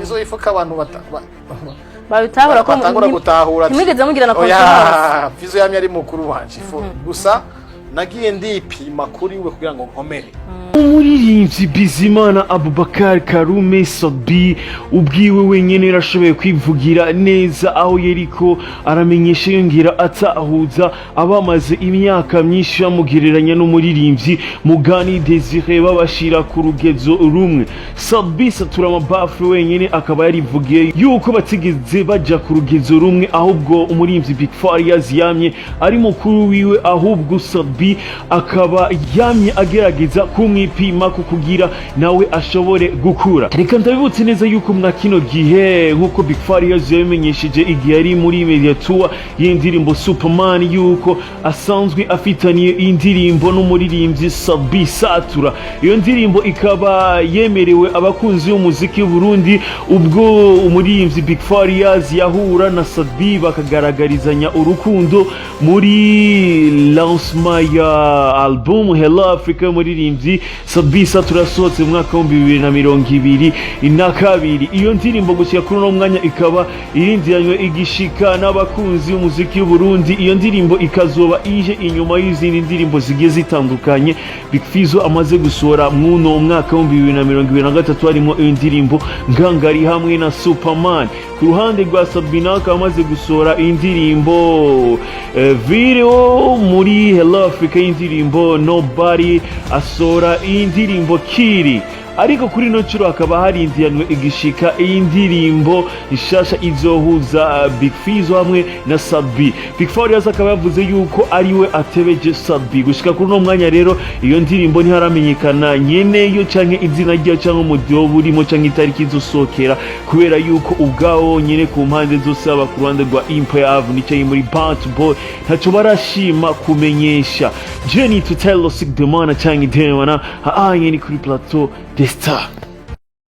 Bigfizzo ifuka abantu babitahura ko gutahura ntimwigeze mugirana confiance. Bigfizzo yamye ari mukuru wanje gusa nagiye ndipima kuri we kugira ngo nkomere. Umuririmbyi Bizimana Abubakar Karume Sabi ubwiwe wenyene yarashoboye kwivugira neza aho yeriko aramenyesha yongera atahuza abamaze imyaka myinshi bamugereranya n'umuririmbyi Mugani Desire babashira ku rugezo rumwe. Sabi satura amabafu wenyene akaba yarivugiye yuko batigeze baja ku rugezo rumwe, ahubwo umuririmbyi Bigfizzo yamye ari mukuru wiwe, ahubwo Sabi akaba yamye agerageza kumwipima kukugira nawe ashobore gukura. Reka ndabibutse neza yuko mwa kino gihe nkuko Bigfizzo yabimenyesheje igihe ari muri media tour y'indirimbo Superman yuko asanzwe afitaniye indirimbo n'umuririmbyi Sabi Satura. Iyo ndirimbo ikaba yemerewe abakunzi b'umuziki w'u Burundi, ubwo umuririmbyi Bigfizzo yahura na Sabi bakagaragarizanya urukundo muri lancement ya album Hello Africa y'umuririmbyi Sabi Satura yasohotse mu mwaka wa 2022. Iyo ndirimbo gushika kuri uno mwanya ikaba irindiranywe igishika n'abakunzi b'umuziki w'u Burundi. Iyo ndirimbo ikazoba ije inyuma y'izindi ndirimbo zigiye zitandukanye Bigfizzo amaze gusohora mu mwaka wa 2023, harimo indirimbo Ngangari hamwe na Superman. Ku ruhande rwa Sabina akaba amaze gusohora indirimbo video muri Hello Africa y'indirimbo Nobody, asora indirimbo Kiri. Ariko kuri no curo hakaba hari indianwe igishika indirimbo ishasha izohuza Bigfizzo hamwe na Sabi. Bigfizzo akaba yavuze yuko ariwe atebeje Sabi. Gushika kuri no mwanya rero iyo ndirimbo ntiharamenyekana nyene yo canke izina rya canke umudiho burimo canke itariki izosokera, kubera yuko ubwawo nyene ku mpande zose aba ku ruhande rwa Empire Avenue canke muri Bant Boy ntaco barashima kumenyesha. Jenny to tell us the man canke demana ha nyene kuri plateau Desta.